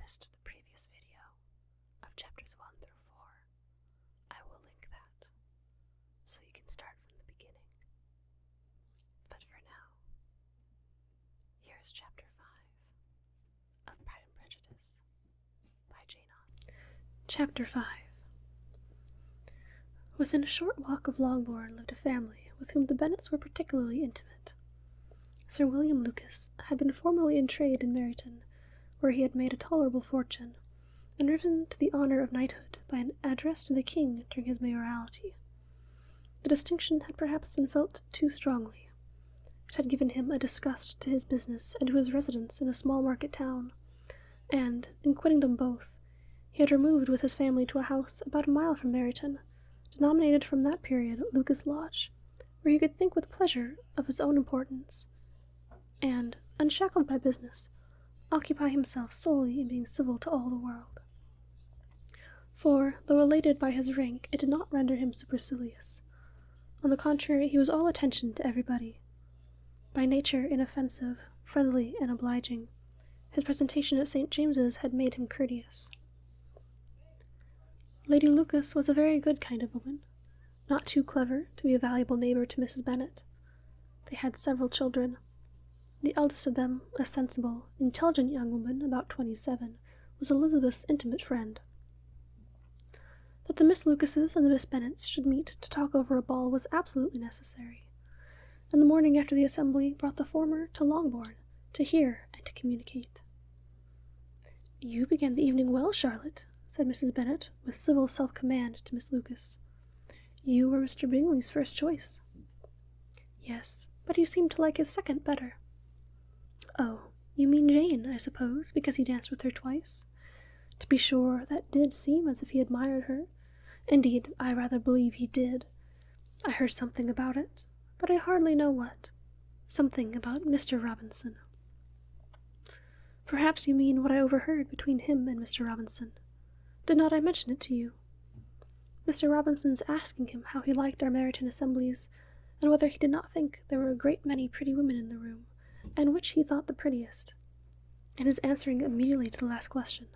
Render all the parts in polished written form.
missed the previous video of chapters 1 through 4, I will link that so you can start from the beginning. But for now, here's chapter 5 of Pride and Prejudice by Jane Austen. Chapter 5. Within a short walk of Longbourn lived a family with whom the Bennets were particularly intimate. Sir William Lucas had been formerly in trade in Meryton, where he had made a tolerable fortune, and risen to the honour of knighthood by an address to the king during his mayoralty. The distinction had perhaps been felt too strongly. It had given him a disgust to his business and to his residence in a small market town, and, in quitting them both, he had removed with his family to a house about a mile from Meryton, denominated from that period Lucas Lodge, where he could think with pleasure of his own importance, and, unshackled by business, occupy himself solely in being civil to all the world. For, though elated by his rank, it did not render him supercilious. On the contrary, he was all attention to everybody. By nature inoffensive, friendly, and obliging, his presentation at St. James's had made him courteous. Lady Lucas was a very good kind of woman, not too clever to be a valuable neighbour to Mrs. Bennet. They had several children. The eldest of them, a sensible, intelligent young woman about 27, was Elizabeth's intimate friend. That the Miss Lucases and the Miss Bennets should meet to talk over a ball was absolutely necessary, and the morning after the assembly brought the former to Longbourn to hear and to communicate. "You began the evening well, Charlotte," said Mrs. Bennet, with civil self-command to Miss Lucas. "You were Mr. Bingley's first choice." "Yes, but he seemed to like his second better." "Oh, you mean Jane, I suppose, because he danced with her twice? To be sure, that did seem as if he admired her. Indeed, I rather believe he did. I heard something about it, but I hardly know what. Something about Mr. Robinson." "Perhaps you mean what I overheard between him and Mr. Robinson. Did not I mention it to you? Mr. Robinson's asking him how he liked our Meryton assemblies, and whether he did not think there were a great many pretty women in the room, and which he thought the prettiest, and his answering immediately to the last question,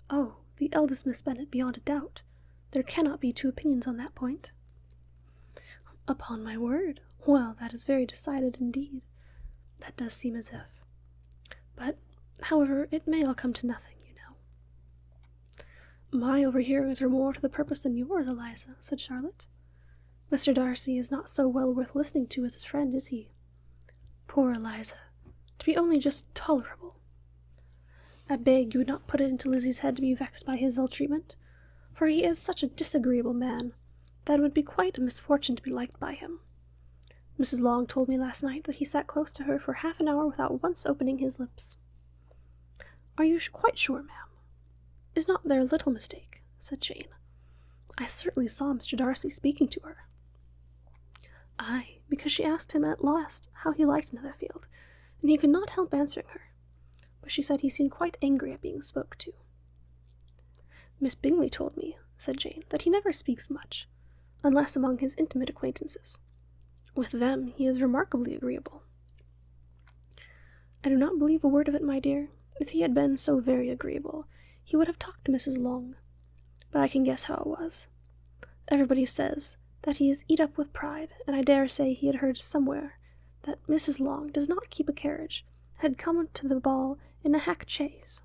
'Oh, the eldest Miss Bennet beyond a doubt. There cannot be two opinions on that point.'" "Upon my word! Well, that is very decided indeed. That does seem as if. But, however, it may all come to nothing, you know." "My overhearings are more to the purpose than yours, Eliza," said Charlotte. "Mr. Darcy is not so well worth listening to as his friend, is he? Poor Eliza, to be only just tolerable. I beg you would not put it into Lizzie's head to be vexed by his ill-treatment, for he is such a disagreeable man, that it would be quite a misfortune to be liked by him. Mrs. Long told me last night that he sat close to her for half an hour without once opening his lips." "Are you quite sure, ma'am? Is not there a little mistake?" said Jane. "I certainly saw Mr. Darcy speaking to her." "Ay, because she asked him at last how he liked Netherfield, and he could not help answering her. But she said he seemed quite angry at being spoke to." "Miss Bingley told me," said Jane, "that he never speaks much, unless among his intimate acquaintances. With them he is remarkably agreeable." "I do not believe a word of it, my dear. If he had been so very agreeable, he would have talked to Mrs. Long. But I can guess how it was. Everybody says that he is eat up with pride, and I dare say he had heard somewhere that Mrs. Long does not keep a carriage, and had come to the ball in a hack chaise."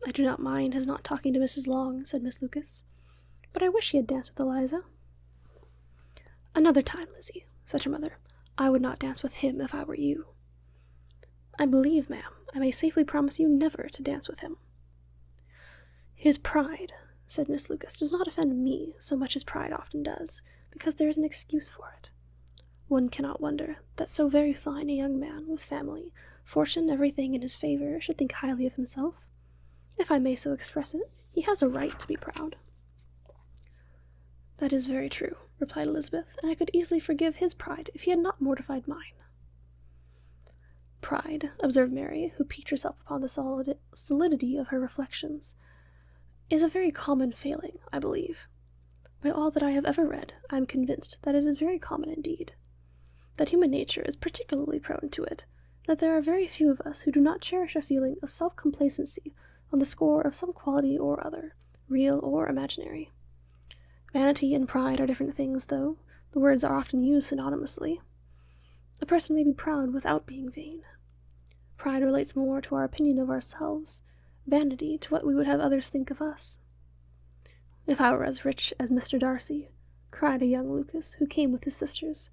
"I do not mind his not talking to Mrs. Long," said Miss Lucas, "but I wish he had danced with Eliza." "Another time, Lizzie," said her mother. "I would not dance with him if I were you." "I believe, ma'am, I may safely promise you never to dance with him." "His pride," said Miss Lucas, "does not offend me so much as pride often does, because there is an excuse for it. One cannot wonder that so very fine a young man, with family, fortune, everything in his favour, should think highly of himself. If I may so express it, he has a right to be proud." "That is very true," replied Elizabeth, "and I could easily forgive his pride if he had not mortified mine." "Pride," observed Mary, who piqued herself upon the solidity of her reflections, "is a very common failing, I believe. By all that I have ever read, I am convinced that it is very common indeed. That human nature is particularly prone to it, that there are very few of us who do not cherish a feeling of self-complacency on the score of some quality or other, real or imaginary. Vanity and pride are different things, though the words are often used synonymously. A person may be proud without being vain. Pride relates more to our opinion of ourselves, vanity to what we would have others think of us. "If I were as rich as Mr. Darcy," cried a young Lucas, who came with his sisters,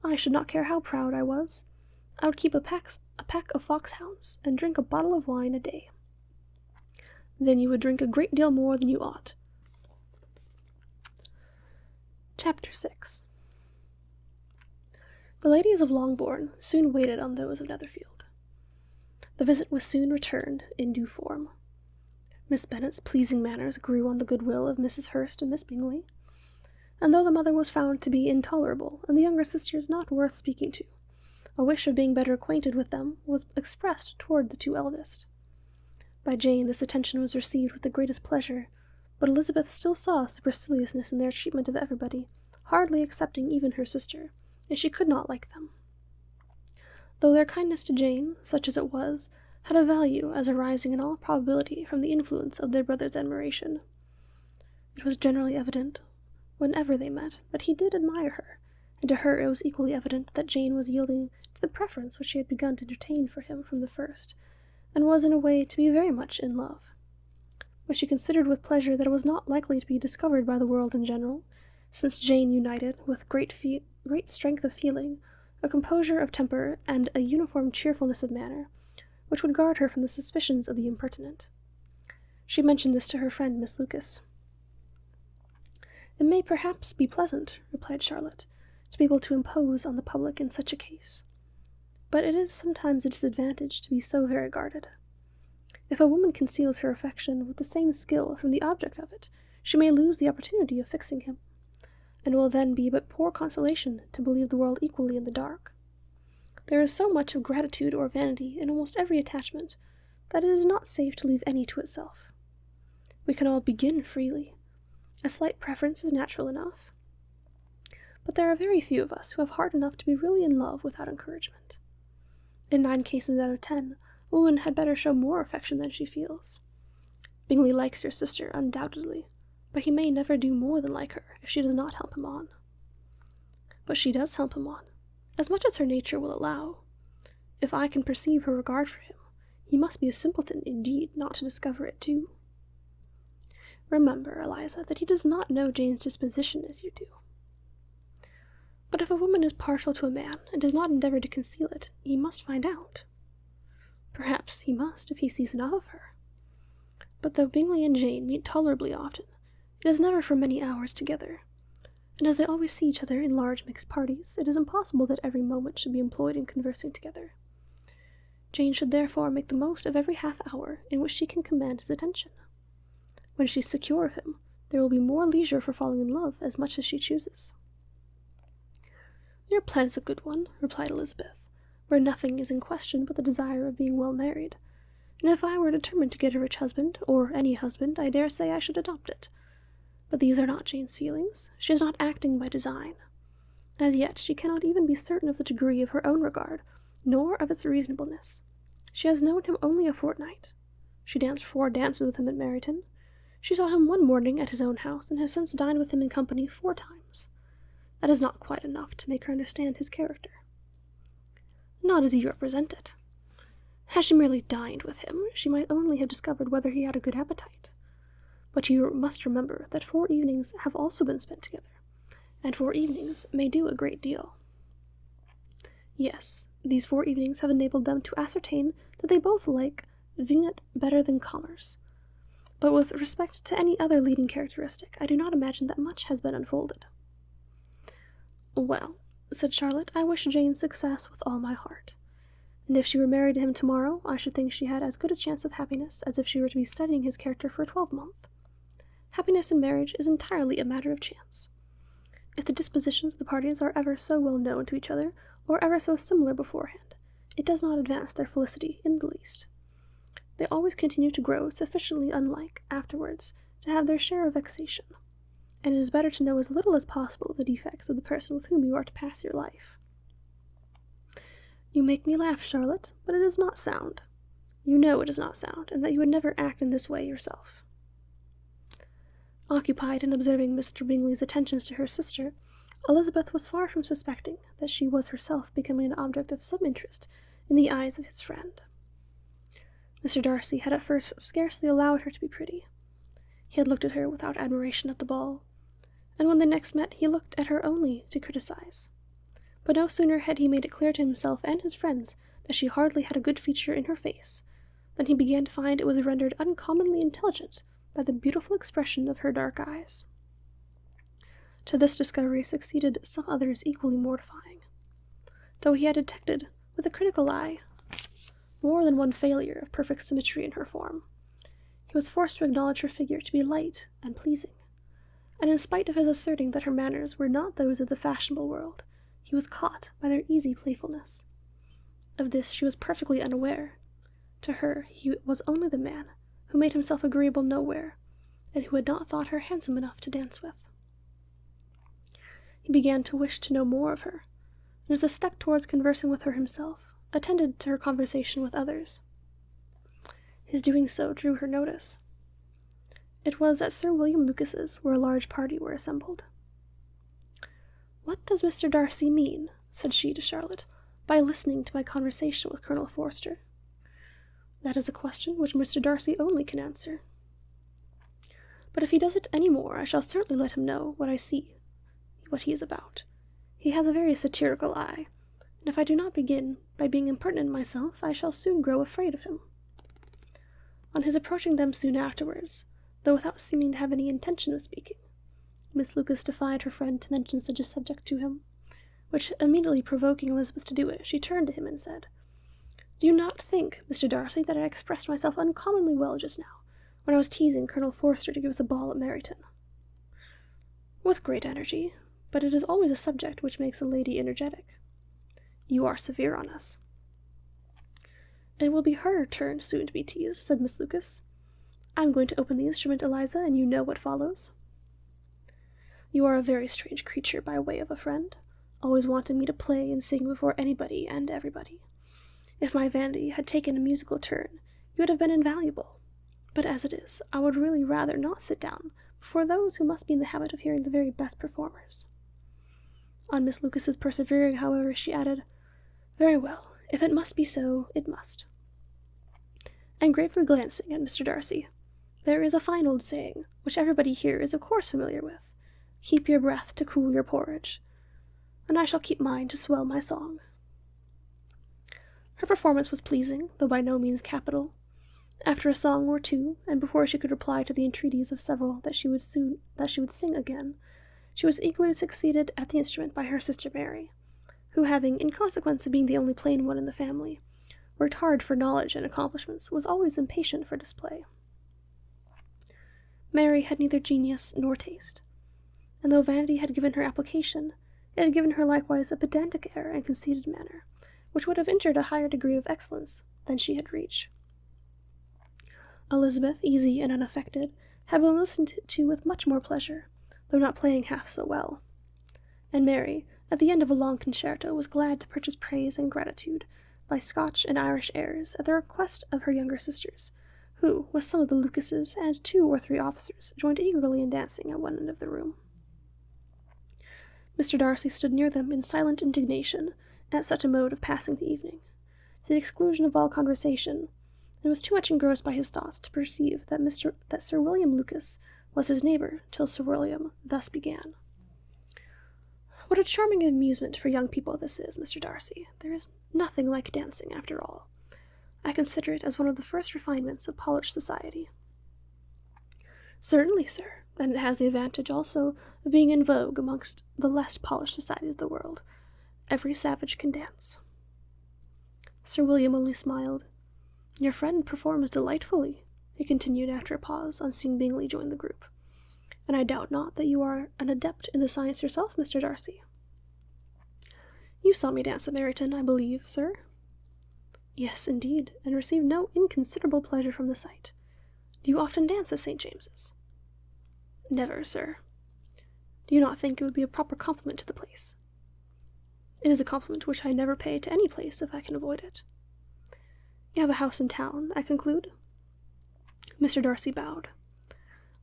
"I should not care how proud I was. I would keep a pack of foxhounds, and drink a bottle of wine a day." "Then you would drink a great deal more than you ought." Chapter 6. The ladies of Longbourn soon waited on those of Netherfield. The visit was soon returned in due form. Miss Bennet's pleasing manners grew on the goodwill of Mrs. Hurst and Miss Bingley, and though the mother was found to be intolerable, and the younger sisters not worth speaking to, a wish of being better acquainted with them was expressed toward the two eldest. By Jane this attention was received with the greatest pleasure, but Elizabeth still saw superciliousness in their treatment of everybody, hardly excepting even her sister, and she could not like them. Though their kindness to Jane, such as it was, had a value as arising in all probability from the influence of their brother's admiration. It was generally evident, whenever they met, that he did admire her, and to her it was equally evident that Jane was yielding to the preference which she had begun to entertain for him from the first, and was in a way to be very much in love. But she considered with pleasure that it was not likely to be discovered by the world in general, since Jane united, with great strength of feeling, a composure of temper, and a uniform cheerfulness of manner, which would guard her from the suspicions of the impertinent. She mentioned this to her friend Miss Lucas. "It may perhaps be pleasant," replied Charlotte, "to be able to impose on the public in such a case. But it is sometimes a disadvantage to be so very guarded. If a woman conceals her affection with the same skill from the object of it, she may lose the opportunity of fixing him, and will then be but poor consolation to believe the world equally in the dark. There is so much of gratitude or vanity in almost every attachment, that it is not safe to leave any to itself. We can all begin freely. A slight preference is natural enough. But there are very few of us who have heart enough to be really in love without encouragement. In 9 cases out of 10, a woman had better show more affection than she feels. Bingley likes your sister, undoubtedly, but he may never do more than like her if she does not help him on. But she does help him on, as much as her nature will allow. If I can perceive her regard for him, he must be a simpleton indeed not to discover it too. Remember, Eliza, that he does not know Jane's disposition as you do. But if a woman is partial to a man, and does not endeavour to conceal it, he must find out. Perhaps he must, if he sees enough of her. But though Bingley and Jane meet tolerably often, it is never for many hours together, and as they always see each other in large mixed parties, it is impossible that every moment should be employed in conversing together. Jane should therefore make the most of every half-hour in which she can command his attention. When she is secure of him, there will be more leisure for falling in love as much as she chooses. "Your plan is a good one," replied Elizabeth, "where nothing is in question but the desire of being well married, and if I were determined to get a rich husband, or any husband, I dare say I should adopt it. But these are not Jane's feelings. She is not acting by design. As yet she cannot even be certain of the degree of her own regard, nor of its reasonableness. She has known him only a fortnight. She danced 4 dances with him at Meryton. She saw him one morning at his own house, and has since dined with him in company 4 times. That is not quite enough to make her understand his character." "Not as you represent it. Had she merely dined with him, she might only have discovered whether he had a good appetite. But you must remember that 4 evenings have also been spent together, and 4 evenings may do a great deal." "Yes, these 4 evenings have enabled them to ascertain that they both like Vignet better than commerce. But with respect to any other leading characteristic, I do not imagine that much has been unfolded." "Well," said Charlotte, "I wish Jane success with all my heart. And if she were married to him tomorrow, I should think she had as good a chance of happiness as if she were to be studying his character for a 12-month. Happiness in marriage is entirely a matter of chance. If the dispositions of the parties are ever so well known to each other, or ever so similar beforehand, it does not advance their felicity in the least. They always continue to grow sufficiently unlike, afterwards, to have their share of vexation, and it is better to know as little as possible the defects of the person with whom you are to pass your life." "You make me laugh, Charlotte, but it is not sound. You know it is not sound, and that you would never act in this way yourself." Occupied in observing Mr. Bingley's attentions to her sister, Elizabeth was far from suspecting that she was herself becoming an object of some interest in the eyes of his friend. Mr. Darcy had at first scarcely allowed her to be pretty. He had looked at her without admiration at the ball, and when they next met he looked at her only to criticize. But no sooner had he made it clear to himself and his friends that she hardly had a good feature in her face, than he began to find it was rendered uncommonly intelligent by the beautiful expression of her dark eyes. To this discovery succeeded some others equally mortifying. Though he had detected, with a critical eye, more than one failure of perfect symmetry in her form, he was forced to acknowledge her figure to be light and pleasing, and in spite of his asserting that her manners were not those of the fashionable world, he was caught by their easy playfulness. Of this she was perfectly unaware. To her he was only the man who made himself agreeable nowhere, and who had not thought her handsome enough to dance with. He began to wish to know more of her, and as a step towards conversing with her himself, attended to her conversation with others. His doing so drew her notice. It was at Sir William Lucas's, where a large party were assembled. "What does Mr. Darcy mean," said she to Charlotte, "by listening to my conversation with Colonel Forster?" "That is a question which Mr. Darcy only can answer. But if he does it any more, I shall certainly let him know what he is about. He has a very satirical eye, and if I do not begin by being impertinent myself, I shall soon grow afraid of him." On his approaching them soon afterwards, though without seeming to have any intention of speaking, Miss Lucas defied her friend to mention such a subject to him, which immediately provoking Elizabeth to do it, she turned to him and said, "Do you not think, Mr. Darcy, that I expressed myself uncommonly well just now, when I was teasing Colonel Forster to give us a ball at Meryton?" "With great energy, but it is always a subject which makes a lady energetic. You are severe on us." "It will be her turn soon to be teased," said Miss Lucas. "I am going to open the instrument, Eliza, and you know what follows." "You are a very strange creature by way of a friend, always wanting me to play and sing before anybody and everybody. If my vanity had taken a musical turn, you would have been invaluable. But as it is, I would really rather not sit down before those who must be in the habit of hearing the very best performers." On Miss Lucas's persevering, however, she added, "Very well, if it must be so, it must." And gravely glancing at Mr. Darcy, "There is a fine old saying, which everybody here is of course familiar with, 'Keep your breath to cool your porridge,' and I shall keep mine to swell my song." Her performance was pleasing, though by no means capital. After a song or two, and before she could reply to the entreaties of several that she would sing again, she was eagerly succeeded at the instrument by her sister Mary, who, having, in consequence of being the only plain one in the family, worked hard for knowledge and accomplishments, was always impatient for display. Mary had neither genius nor taste, and though vanity had given her application, it had given her likewise a pedantic air and conceited manner, which would have injured a higher degree of excellence than she had reached. Elizabeth, easy and unaffected, had been listened to with much more pleasure, though not playing half so well. And Mary, at the end of a long concerto, was glad to purchase praise and gratitude by Scotch and Irish airs at the request of her younger sisters, who, with some of the Lucases and 2 or 3 officers, joined eagerly in dancing at one end of the room. Mr. Darcy stood near them in silent indignation at such a mode of passing the evening, to the exclusion of all conversation, and was too much engrossed by his thoughts to perceive that Sir William Lucas was his neighbour till Sir William thus began. "What a charming amusement for young people this is, Mr. Darcy. There is nothing like dancing, after all. I consider it as one of the first refinements of polished society." "Certainly, sir, and it has the advantage also of being in vogue amongst the less polished societies of the world. Every savage can dance." Sir William only smiled. "Your friend performs delightfully," he continued after a pause, on seeing Bingley join the group, "and I doubt not that you are an adept in the science yourself, Mr. Darcy." "You saw me dance at Meryton, I believe, sir?" "Yes, indeed, and received no inconsiderable pleasure from the sight. Do you often dance at St. James's?" "Never, sir." "Do you not think it would be a proper compliment to the place?" "It is a compliment which I never pay to any place if I can avoid it." You have a house in town, I conclude?" Mr. Darcy bowed.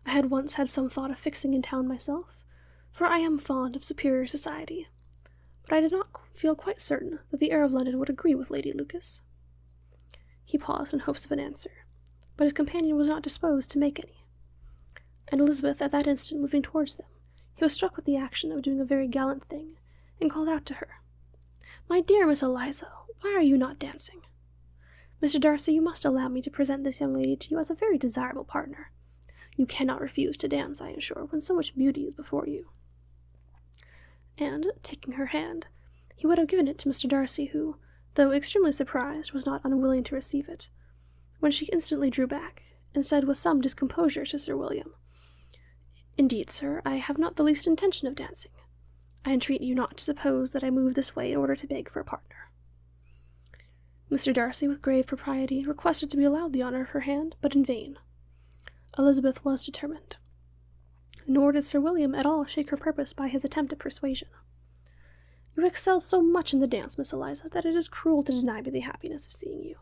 "I had once had some thought of fixing in town myself, for I am fond of superior society, but I did not feel quite certain that the air of London would agree with Lady Lucas." He paused in hopes of an answer, but his companion was not disposed to make any, and Elizabeth at that instant moving towards them, he was struck with the action of doing a very gallant thing, and called out to her, "My dear Miss Eliza, why are you not dancing? Mr. Darcy, you must allow me to present this young lady to you as a very desirable partner. You cannot refuse to dance, I am sure, when so much beauty is before you." And, taking her hand, he would have given it to Mr. Darcy, who, though extremely surprised, was not unwilling to receive it, when she instantly drew back, and said with some discomposure to Sir William, "Indeed, sir, I have not the least intention of dancing. I entreat you not to suppose that I move this way in order to beg for a partner." Mr. Darcy, with grave propriety, requested to be allowed the honour of her hand, but in vain. Elizabeth was determined. Nor did Sir William at all shake her purpose by his attempt at persuasion. "You excel so much in the dance, Miss Eliza, that it is cruel to deny me the happiness of seeing you.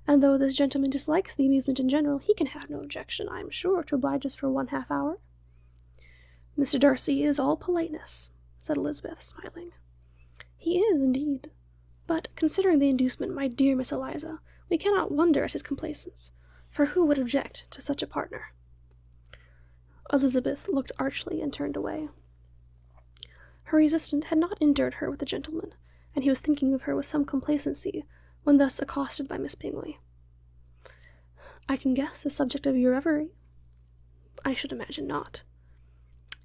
And though this gentleman dislikes the amusement in general, he can have no objection, I am sure, to oblige us for 1/2 hour." "Mr. Darcy is all politeness," said Elizabeth, smiling. "He is, indeed. But, considering the inducement, my dear Miss Eliza, we cannot wonder at his complaisance, for who would object to such a partner?" Elizabeth looked archly and turned away. Her resistant had not endured her with the gentleman, and he was thinking of her with some complacency when thus accosted by Miss Bingley. "I can guess the subject of your reverie." "I should imagine not.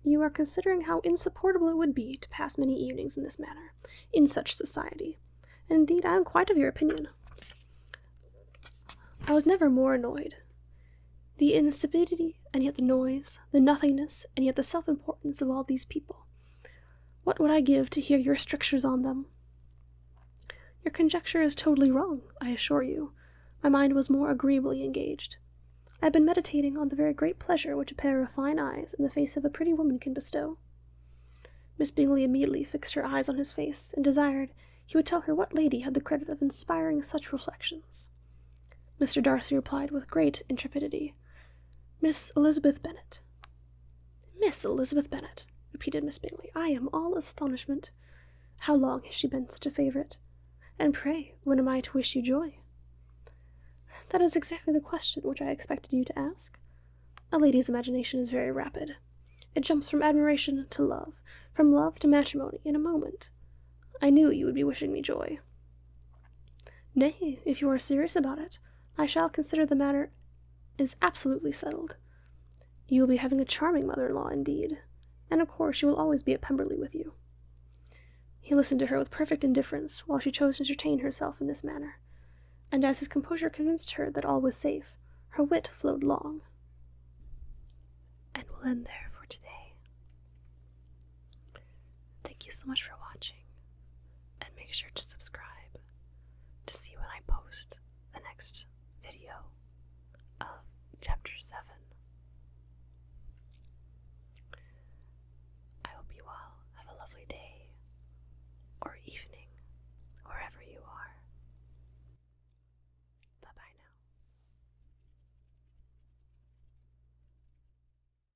You are considering how insupportable it would be to pass many evenings in this manner, in such society, and indeed I am quite of your opinion. I was never more annoyed. The insipidity, and yet the noise, the nothingness, and yet the self-importance of all these people. What would I give to hear your strictures on them? Your conjecture is totally wrong, I assure you. My mind was more agreeably engaged. I have been meditating on the very great pleasure which a pair of fine eyes in the face of a pretty woman can bestow." Miss Bingley immediately fixed her eyes on his face, and desired he would tell her what lady had the credit of inspiring such reflections. Mr. Darcy replied with great intrepidity, "Miss Elizabeth Bennet." "Miss Elizabeth Bennet," repeated Miss Bingley. "I am all astonishment. How long has she been such a favourite? And pray, when am I to wish you joy?" "That is exactly the question which I expected you to ask. A lady's imagination is very rapid. It jumps from admiration to love, from love to matrimony, in a moment. I knew you would be wishing me joy." "Nay, if you are serious about it, I shall consider the matter is absolutely settled. You will be having a charming mother-in-law indeed, and of course she will always be at Pemberley with you." He listened to her with perfect indifference while she chose to entertain herself in this manner, and as his composure convinced her that all was safe, her wit flowed long. And we'll end there for today. Thank you so much for watching, and make sure to subscribe to see when I post the next video of Chapter 7.